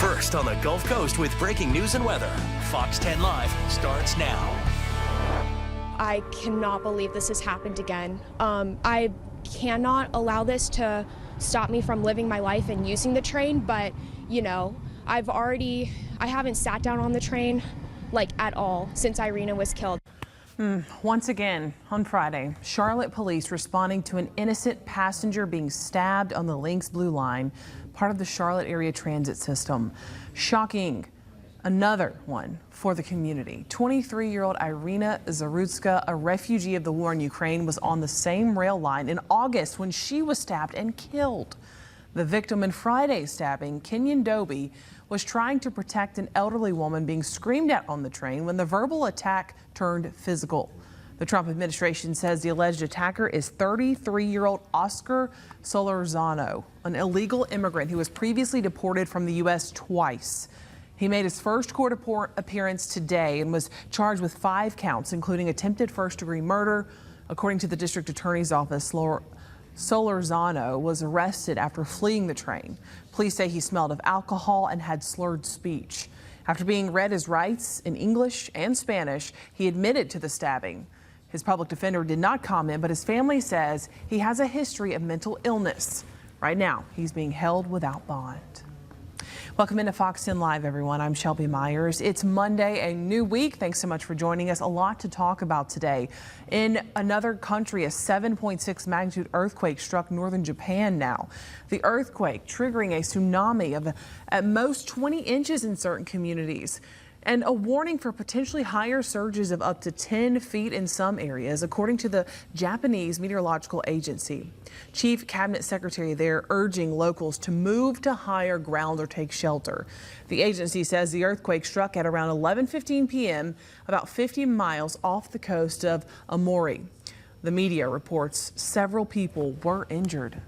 First on the Gulf Coast with breaking news and weather. Fox 10 Live starts now. I cannot believe this has happened again. I cannot allow this to stop me from living my life and using the train, but you know, I haven't sat down on the train like at all since Irina was killed. Once again, on Friday, Charlotte police responding to an innocent passenger being stabbed on the Lynx Blue Line, part of the Charlotte area transit system. Shocking. Another one for the community. 23-year-old Irina Zarutska, a refugee of the war in Ukraine, was on the same rail line in August when she was stabbed and killed. The victim in Friday's stabbing, Kenyon Doby, was trying to protect an elderly woman being screamed at on the train when the verbal attack turned physical. The Trump administration says the alleged attacker is 33-year-old Oscar Solorzano, an illegal immigrant who was previously deported from the U.S. twice. He made his first court appearance today and was charged with 5 counts, including attempted first-degree murder. According to the district attorney's office, Solorzano was arrested after fleeing the train. Police say he smelled of alcohol and had slurred speech. After being read his rights in English and Spanish, he admitted to the stabbing. His public defender did not comment, but his family says he has a history of mental illness. Right now, he's being held without bond. Welcome into Fox 10 Live, everyone. I'm Shelby Myers. It's Monday, a new week. Thanks so much for joining us. A lot to talk about today. In another country, a 7.6 magnitude earthquake struck northern Japan now. The earthquake triggering a tsunami of at most 20 inches in certain communities, and a warning for potentially higher surges of up to 10 feet in some areas, according to the Japanese Meteorological Agency. Chief Cabinet Secretary there urging locals to move to higher ground or take shelter. The agency says the earthquake struck at around 11:15 p.m., about 50 miles off the coast of Amori. The media reports several people were injured.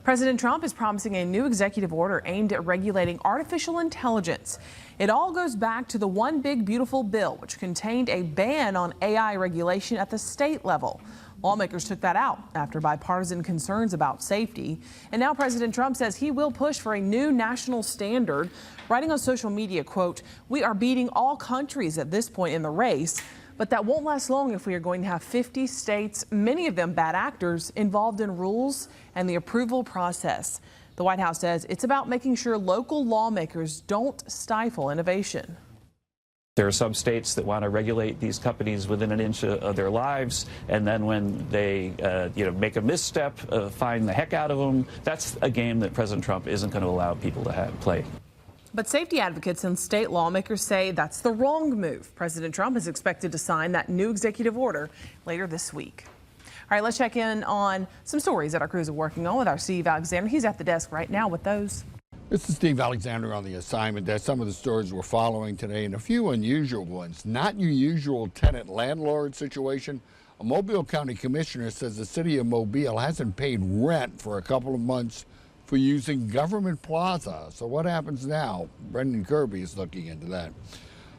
President Trump is promising a new executive order aimed at regulating artificial intelligence. It all goes back to the One Big Beautiful Bill, which contained a ban on AI regulation at the state level. Lawmakers took that out after bipartisan concerns about safety. And now President Trump says he will push for a new national standard, writing on social media, quote, "We are beating all countries at this point in the race, but that won't last long if we are going to have 50 states, many of them bad actors, involved in rules and the approval process." The White House says it's about making sure local lawmakers don't stifle innovation. There are some states that want to regulate these companies within an inch of their lives, and then when they make a misstep, fine the heck out of them. That's a game that President Trump isn't going to allow people to play. But safety advocates and state lawmakers say that's the wrong move. President Trump is expected to sign that new executive order later this week. All right, let's check in on some stories that our crews are working on with our Steve Alexander. He's at the desk right now with those. This is Steve Alexander on the assignment desk. Some of the stories we're following today and a few unusual ones. Not your usual tenant-landlord situation. A Mobile County commissioner says the city of Mobile hasn't paid rent for a couple of months for using Government Plaza. So what happens now? Brendan Kirby is looking into that.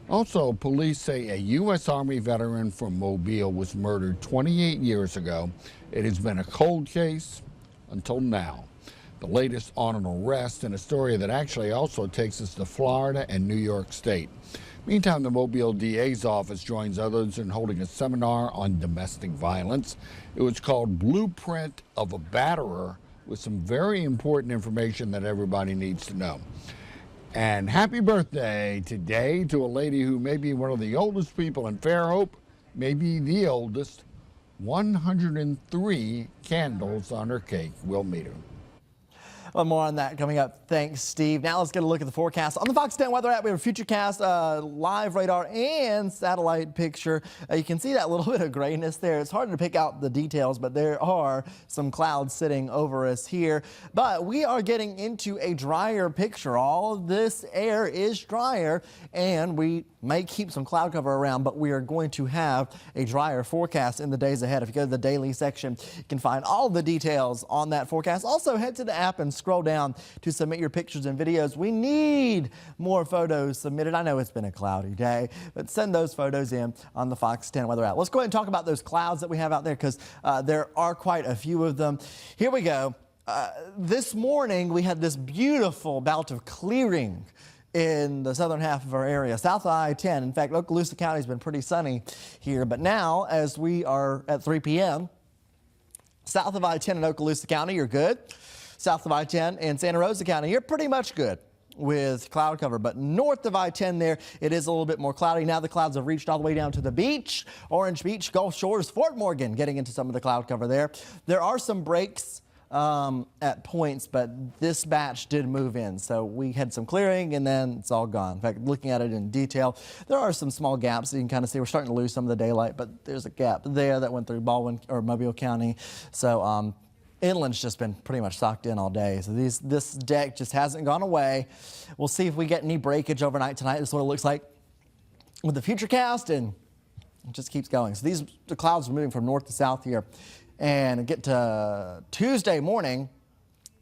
Also, police say a U.S. Army veteran from Mobile was murdered 28 years ago. It has been a cold case until now. The latest on an arrest, and a story that actually also takes us to Florida and New York State. Meantime, the Mobile DA's office joins others in holding a seminar on domestic violence. It was called Blueprint of a Batterer, with some very important information that everybody needs to know. And happy birthday today to a lady who may be one of the oldest people in Fairhope, maybe the oldest. 103 candles on her cake. We'll meet her. Well, more on that coming up. Thanks, Steve. Now let's get a look at the forecast. On the Fox 10 weather app, we have a Futurecast live radar and satellite picture. You can see that little bit of grayness there. It's hard to pick out the details, but there are some clouds sitting over us here. But we are getting into a drier picture. All of this air is drier, and we may keep some cloud cover around, but we are going to have a drier forecast in the days ahead. If you go to the daily section, you can find all the details on that forecast. Also, head to the app and scroll down to submit your pictures and videos. We need more photos submitted. I know it's been a cloudy day, but send those photos in on the Fox 10 weather app. Let's go ahead and talk about those clouds that we have out there, because there are quite a few of them. Here we go. This morning we had this beautiful bout of clearing in the southern half of our area, south of I-10. In fact, Okaloosa County has been pretty sunny here, but now as we are at 3 p.m., south of I-10 in Okaloosa County, you're good. South of I-10 in Santa Rosa County, you're pretty much good with cloud cover, but north of I-10 there, it is a little bit more cloudy. Now the clouds have reached all the way down to the beach, Orange Beach, Gulf Shores, Fort Morgan, getting into some of the cloud cover there. There are some breaks at points, but this batch did move in. So we had some clearing and then it's all gone. In fact, looking at it in detail, there are some small gaps that you can kind of see. We're starting to lose some of the daylight, but there's a gap there that went through Baldwin or Mobile County. So inland's just been pretty much socked in all day. So this deck just hasn't gone away. We'll see if we get any breakage overnight tonight. This is what it looks like with the futurecast, and it just keeps going. So the clouds are moving from north to south here. And get to Tuesday morning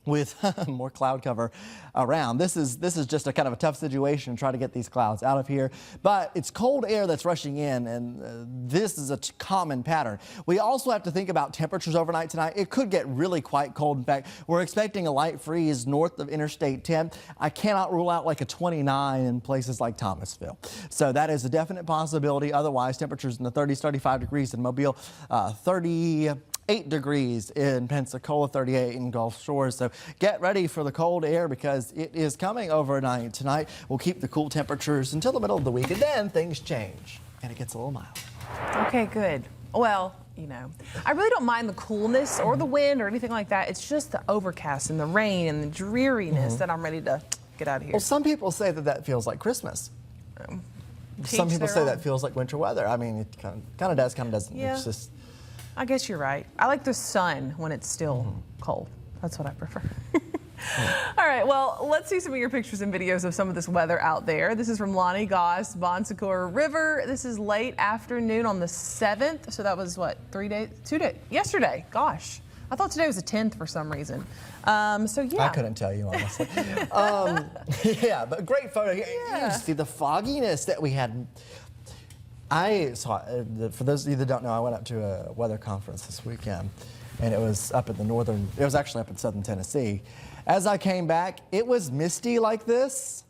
with more cloud cover around. This is just a kind of a tough situation to try to get these clouds out of here. But it's cold air that's rushing in, and this is a common pattern. We also have to think about temperatures overnight tonight. It could get really quite cold. In fact, we're expecting a light freeze north of Interstate 10. I cannot rule out like a 29 in places like Thomasville. So that is a definite possibility. Otherwise, temperatures in the 30s, 35 degrees in Mobile, 38 degrees in Pensacola, 38 in Gulf Shores. So get ready for the cold air because it is coming overnight tonight. We'll keep the cool temperatures until the middle of the week, and then things change and it gets a little mild. Okay, good. Well, you know, I really don't mind the coolness or the wind or anything like that. It's just the overcast and the rain and the dreariness that I'm ready to get out of here. Well, some people say that feels like Christmas. Some people say that feels like winter weather. I mean, it kind of does, kind of doesn't. Yeah. It's just. I guess you're right. I like the sun when it's still cold. That's what I prefer. All right, well, let's see some of your pictures and videos of some of this weather out there. This is from Lonnie Goss, Bon Secours River. This is late afternoon on the 7th. So that was what, 2 days? Yesterday, gosh. I thought today was the 10th for some reason. So yeah. I couldn't tell you, honestly. Yeah, but great photo. You see the fogginess that we had. I saw, for those of you that don't know, I went up to a weather conference this weekend, and it was up in it was actually up in southern Tennessee. As I came back, it was misty like this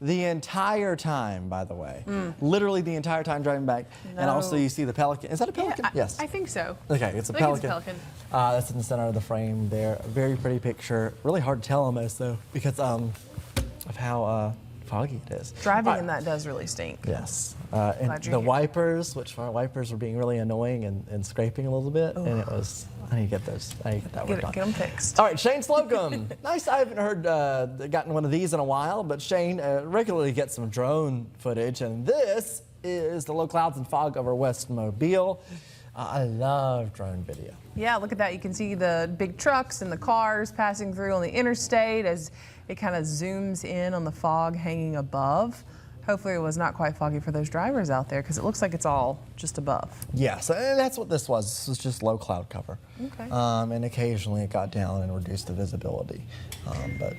the entire time, by the way. Literally the entire time driving back. No. And also you see the pelican. Is that a pelican? Yeah, yes. I think so. Okay, it's a pelican. That's in the center of the frame there. A very pretty picture. Really hard to tell almost, though, because of how foggy it is. Driving in that does really stink. Yes. And the wipers, which our wipers were being really annoying and scraping a little bit. Ooh. And it was, I need to get those. I need to get that worked on. Get them fixed. All right, Shane Slocum. Nice. I haven't gotten one of these in a while, but Shane regularly gets some drone footage. And this is the low clouds and fog over West Mobile. I love drone video. Yeah, look at that. You can see the big trucks and the cars passing through on the interstate as it kind of zooms in on the fog hanging above. Hopefully it was not quite foggy for those drivers out there because it looks like it's all just above. Yes, and that's what this was. This was just low cloud cover. Okay. And occasionally it got down and reduced the visibility. But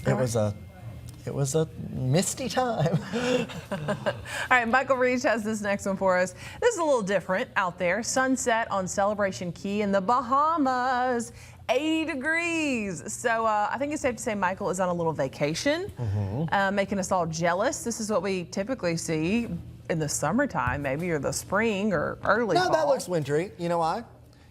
it was a misty time. All right, Michael Reach has this next one for us. This is a little different out there. Sunset on Celebration Key in the Bahamas. 80 degrees. So I think it's safe to say Michael is on a little vacation, making us all jealous. This is what we typically see in the summertime, maybe, or the spring or early fall. No, that looks wintry. You know why?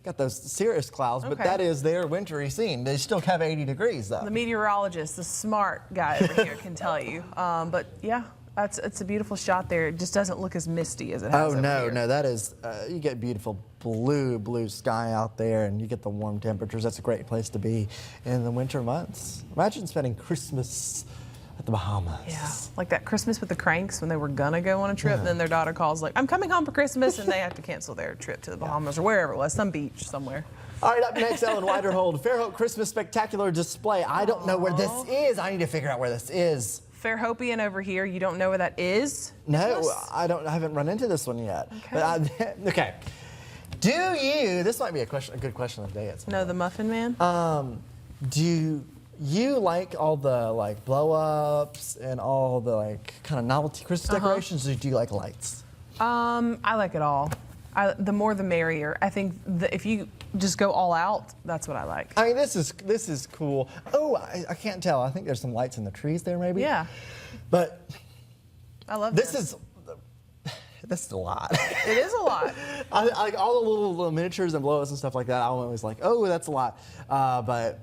Got those cirrus clouds, but that is their wintry scene. They still have 80 degrees, though. The meteorologist, the smart guy over here, can tell you. But yeah, it's a beautiful shot there. It just doesn't look as misty as it has over here. No, that is, you get beautiful blue sky out there, and you get the warm temperatures. That's a great place to be in the winter months. Imagine spending Christmas at the Bahamas. Yeah, like that Christmas with the Cranks when they were gonna go on a trip, and then their daughter calls like, I'm coming home for Christmas, and they have to cancel their trip to the Bahamas or wherever it was, some beach somewhere. All right, up next, Ellen Widerhold, Fairhope Christmas Spectacular Display. I don't know where this is. I need to figure out where this is. Fairhopian over here, you don't know where that is? No, I haven't run into this one yet. Okay. But okay. Do you, this might be a good question of the day. No, the Muffin Man? Do you like all the blow-ups and all the kind of novelty Christmas decorations, or do you like lights? I like it all. The more the merrier. I think if you just go all out. That's what I like. I mean, this is cool. Oh, I can't tell. I think there's some lights in the trees there, maybe. Yeah. But I love this is a lot. It is a lot. I like all the little miniatures and blow-ups and stuff like that. I was like, oh, that's a lot. But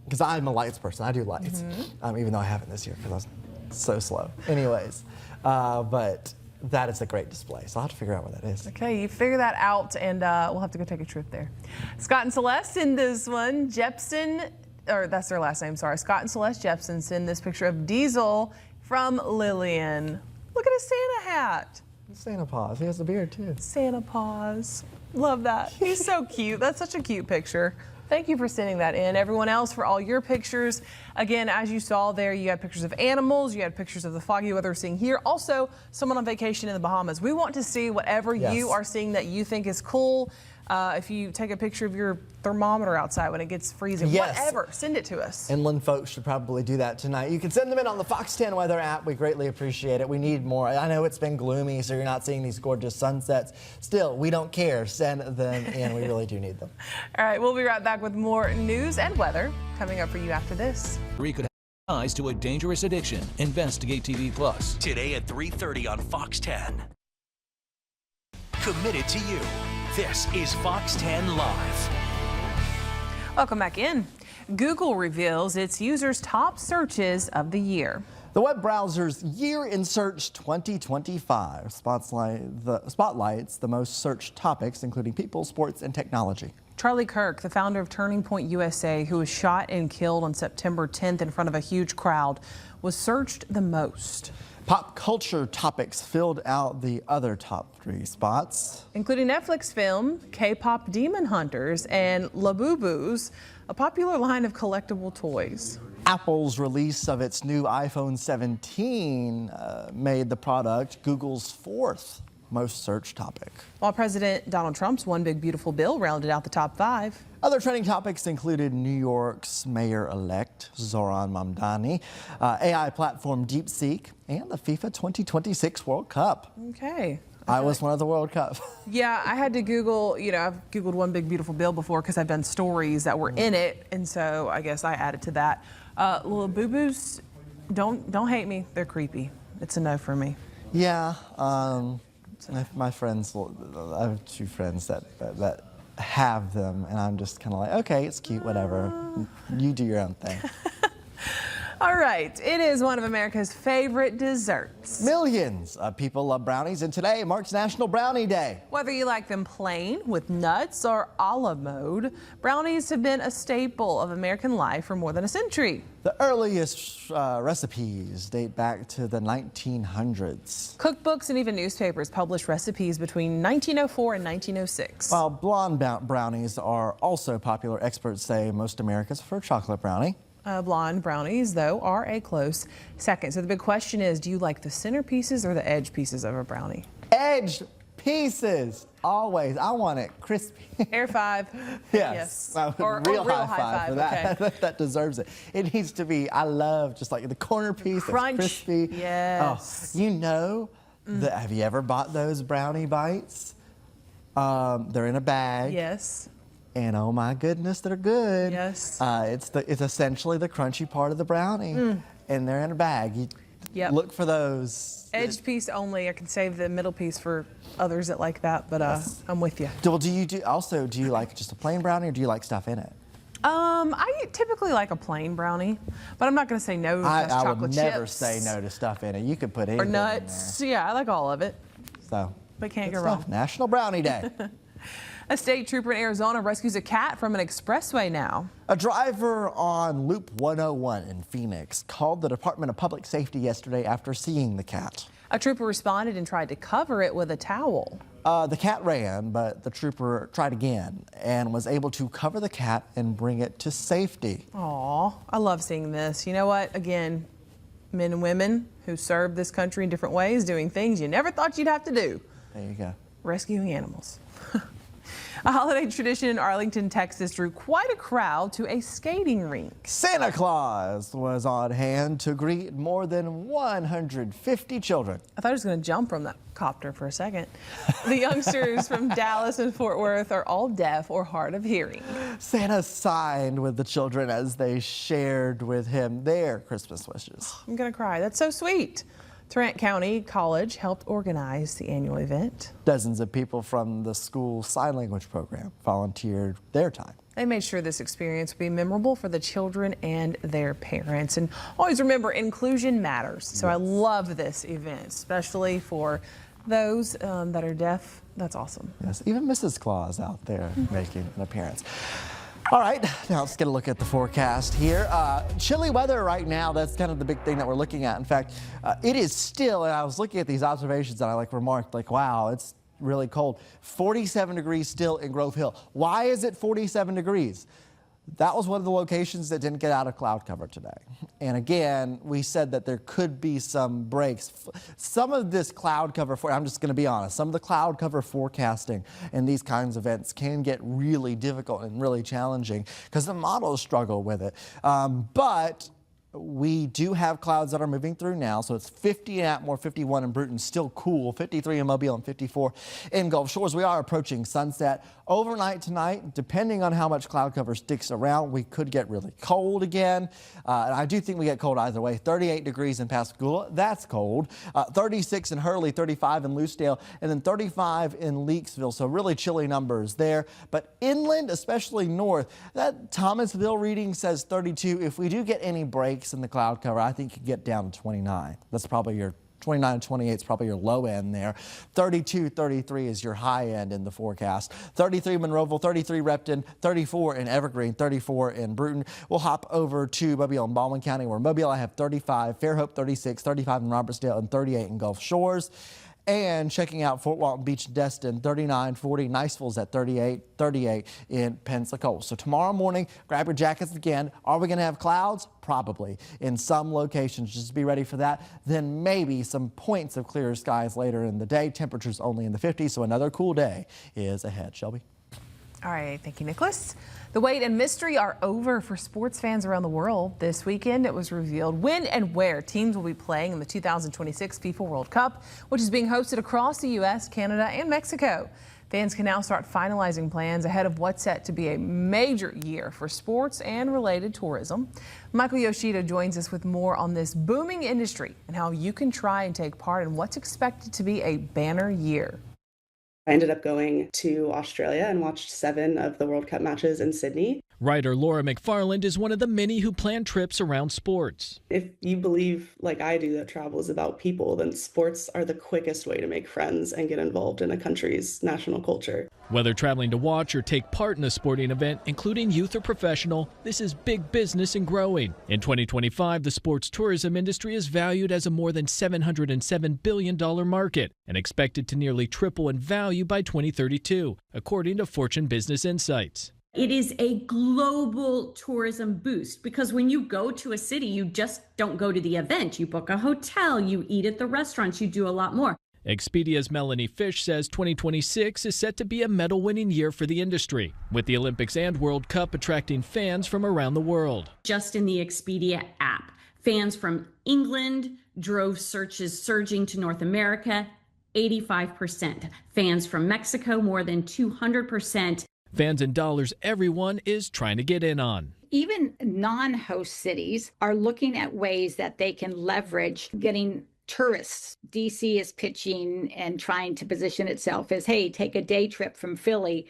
because I'm a lights person, I do lights. Even though I haven't this year because I was so slow. Anyways, but that is a great display. So I'll have to figure out what that is. Okay, you figure that out, and we'll have to go take a trip there. Scott and Celeste in this one. Jepson, or that's their last name, sorry. Scott and Celeste Jepson send this picture of Diesel from Lillian. Look at his Santa hat. Santa Paws. He has a beard, too. Santa Paws. Love that. He's so cute. That's such a cute picture. Thank you for sending that in. Everyone else, for all your pictures. Again, as you saw there, you had pictures of animals, you had pictures of the foggy weather we're seeing here. Also, someone on vacation in the Bahamas. We want to see whatever you are seeing that you think is cool. If you take a picture of your thermometer outside when it gets freezing, whatever, send it to us. Inland folks should probably do that tonight. You can send them in on the Fox 10 weather app. We greatly appreciate it. We need more. I know it's been gloomy, so you're not seeing these gorgeous sunsets. Still, we don't care. Send them in. We really do need them. All right, we'll be right back with more news and weather coming up for you after this. Could have ties to a dangerous addiction. Investigate TV Plus. Today at 3:30 on Fox 10. Committed to you. This is Fox 10 Live. Welcome back in. Google reveals its users' top searches of the year. The web browser's Year in Search 2025 spotlights the most searched topics, including people, sports, and technology. Charlie Kirk, the founder of Turning Point USA, who was shot and killed on September 10th in front of a huge crowd, was searched the most. Pop culture topics filled out the other top 3 spots, including Netflix film, K-pop Demon Hunters, and Labubu's, a popular line of collectible toys. Apple's release of its new iPhone 17 made the product Google's 4th most searched topic. While President Donald Trump's One Big Beautiful Bill rounded out the top 5. Other trending topics included New York's mayor-elect Zoran Mamdani, AI platform DeepSeek, and the FIFA 2026 World Cup. Okay. I was one of the World Cup. Yeah, I had to Google, I've Googled One Big Beautiful Bill before because I've done stories that were in it, and so I guess I added to that. Little boo-boos, don't hate me. They're creepy. It's a no for me. Yeah, my friends, I have 2 friends that have them, and I'm just kind of like, okay, it's cute, whatever. You do your own thing. All right, it is one of America's favorite desserts. Millions of people love brownies, and today marks National Brownie Day. Whether you like them plain, with nuts, or a la mode, brownies have been a staple of American life for more than a century. The earliest recipes date back to the 1900s. Cookbooks and even newspapers published recipes between 1904 and 1906. While blonde brownies are also popular, experts say most Americans prefer chocolate brownie. Blonde brownies, though, are a close second. So the big question is, do you like the center pieces or the edge pieces of a brownie? Edge pieces, always. I want it crispy. Air 5. Yes. Or real high five for that. Okay. That deserves it. It needs to be, I love just like the corner piece crunch. That's crispy. Yes. Oh, have you ever bought those brownie bites? They're in a bag. Yes. And oh my goodness, they're good. Yes. It's essentially the crunchy part of the brownie, and they're in a bag. Look for those. Edge piece only. I can save the middle piece for others that like that, but I'm with you. Do you like just a plain brownie, or do you like stuff in it? I typically like a plain brownie, but I'm not going to say no to chocolate would chips. never say no to stuff in it. You could put anything or nuts. in there. Yeah, I like all of it. So, but can't go stuff. wrong. National Brownie Day. A state trooper in Arizona rescues a cat from an expressway now. A driver on Loop 101 in Phoenix called the Department of Public Safety yesterday after seeing the cat. A trooper responded and tried to cover it with a towel. The cat ran, but the trooper tried again and was able to cover the cat and bring it to safety. Aw, I love seeing this. You know what? Again, men and women who serve this country in different ways, doing things you never thought you'd have to do. There you go. Rescuing animals. A holiday tradition in Arlington, Texas drew quite a crowd to a skating rink. Santa Claus was on hand to greet more than 150 children. I thought I was going to jump from that copter for a second. The youngsters from Dallas and Fort Worth are all deaf or hard of hearing. Santa signed with the children as they shared with him their Christmas wishes. I'm going to cry. That's so sweet. Tarrant County College helped organize the annual event. Dozens of people from the school sign language program volunteered their time. They made sure this experience would be memorable for the children and their parents. And always remember, inclusion matters. So yes. I love this event, especially for those that are deaf. That's awesome. Yes, even Mrs. Claus out there making an appearance. All right, now let's get a look at the forecast here. Chilly weather right now, that's kind of the big thing that we're looking at. In fact, it is still, and I was looking at these observations and I remarked wow, it's really cold. 47 degrees still in Grove Hill. Why is it 47 degrees? That was one of the locations that didn't get out of cloud cover today. And again, we said that there could be some breaks. Some of this cloud cover, I'm just going to be honest, some of the cloud cover forecasting in these kinds of events can get really difficult and really challenging because the models struggle with it. But we do have clouds that are moving through now, so it's 50 in Atmore, 51 in Bruton, still cool, 53 in Mobile and 54 in Gulf Shores. We are approaching sunset. Overnight tonight, depending on how much cloud cover sticks around, we could get really cold again. And I do think we get cold either way. 38 degrees in Pascagoula, that's cold. 36 in Hurley, 35 in Loosedale, and then 35 in Leakesville. So really chilly numbers there. But inland, especially north, that Thomasville reading says 32. If we do get any breaks in the cloud cover, I think you get down to 29. That's probably your 29 and 28 is probably your low end there. 32, 33 is your high end in the forecast. 33 Monroeville, 33 Repton, 34 in Evergreen, 34 in Bruton. We'll hop over to Mobile and Baldwin County, where Mobile I have 35, Fairhope 36, 35 in Robertsdale, and 38 in Gulf Shores. And checking out Fort Walton Beach and Destin, 39, 40. Niceville's at 38, 38 in Pensacola. So tomorrow morning, grab your jackets again. Are we going to have clouds? Probably in some locations. Just be ready for that. Then maybe some points of clear skies later in the day. Temperatures only in the 50s, so another cool day is ahead. Shelby? All right, thank you, Nicholas. The wait and mystery are over for sports fans around the world. This weekend, it was revealed when and where teams will be playing in the 2026 FIFA World Cup, which is being hosted across the U.S., Canada, and Mexico. Fans can now start finalizing plans ahead of what's set to be a major year for sports and related tourism. Michael Yoshida joins us with more on this booming industry and how you can try and take part in what's expected to be a banner year. I ended up going to Australia and watched 7 of the World Cup matches in Sydney. Writer Laura McFarland is one of the many who plan trips around sports. If you believe, like I do, that travel is about people, then sports are the quickest way to make friends and get involved in a country's national culture. Whether traveling to watch or take part in a sporting event, including youth or professional, this is big business and growing. In 2025, the sports tourism industry is valued as a more than $707 billion market and expected to nearly triple in value by 2032, according to Fortune Business Insights. It is a global tourism boost because when you go to a city, you just don't go to the event. You book a hotel, you eat at the restaurants, you do a lot more. Expedia's Melanie Fish says 2026 is set to be a medal-winning year for the industry, with the Olympics and World Cup attracting fans from around the world. Just in the Expedia app, fans from England drove searches surging to North America, 85%. Fans from Mexico, more than 200%. Fans and dollars everyone is trying to get in on. Even non-host cities are looking at ways that they can leverage getting tourists. DC is pitching and trying to position itself as, hey, take a day trip from Philly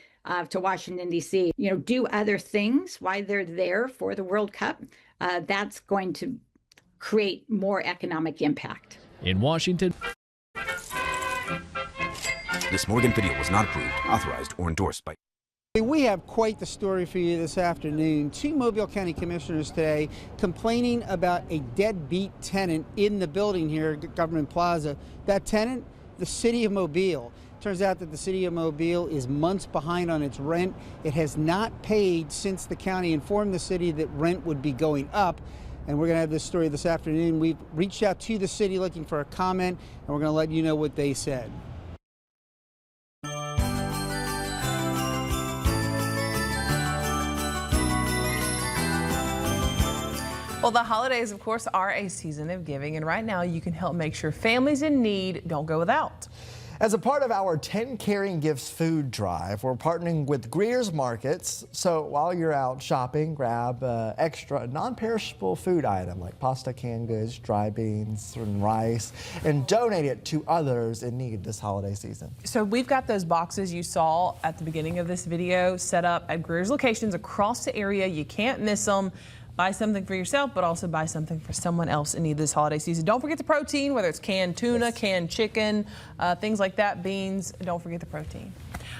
to Washington, D.C. Do other things while they're there for the World Cup. That's going to create more economic impact. In Washington, this Morgan video was not approved, authorized, or endorsed by. We have quite the story for you this afternoon. 2 Mobile County commissioners today complaining about a deadbeat tenant in the building here at Government Plaza. That tenant, the city of Mobile. Turns out that the city of Mobile is months behind on its rent. It has not paid since the county informed the city that rent would be going up. And we're going to have this story this afternoon. We've reached out to the city looking for a comment, and we're going to let you know what they said. Well, the holidays, of course, are a season of giving, and right now you can help make sure families in need don't go without. As a part of our 10 Caring Gifts food drive, we're partnering with Greer's Markets. So while you're out shopping, grab extra non-perishable food item like pasta, canned goods, dry beans, and rice, and donate it to others in need this holiday season. So we've got those boxes you saw at the beginning of this video set up at Greer's locations across the area. You can't miss them. Buy something for yourself, but also buy something for someone else in need this holiday season. Don't forget the protein, whether it's canned tuna, canned chicken, things like that, beans. Don't forget the protein.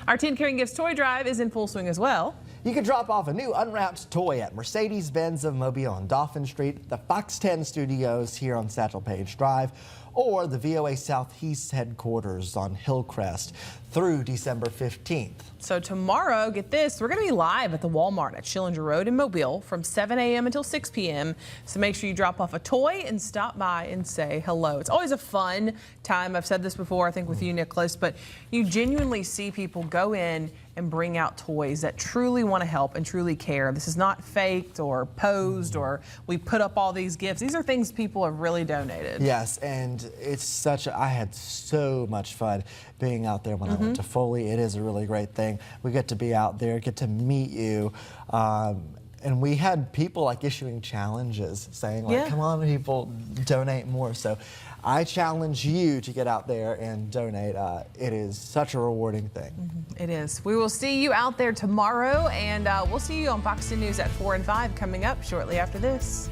Our 10 Caring Gifts toy drive is in full swing as well. You can drop off a new unwrapped toy at Mercedes-Benz of Mobile on Dauphin Street, the Fox 10 Studios here on Satchel Paige Drive, or the VOA Southeast headquarters on Hillcrest through December 15th. So tomorrow, get this, we're going to be live at the Walmart at Schillinger Road in Mobile from 7 a.m. until 6 p.m. So make sure you drop off a toy and stop by and say hello. It's always a fun time. I've said this before, I think with you, Nicholas, but you genuinely see people go in and bring out toys that truly want to help and truly care. This is not faked or posed or we put up all these gifts. These are things people have really donated. Yes, and it's I had so much fun being out there when I went to Foley. It is a really great thing. We get to be out there, get to meet you. And we had people like issuing challenges saying like, come on people, donate more. So I challenge you to get out there and donate. It is such a rewarding thing. It is. We will see you out there tomorrow, and we'll see you on Fox 10 News at 4 and 5 coming up shortly after this.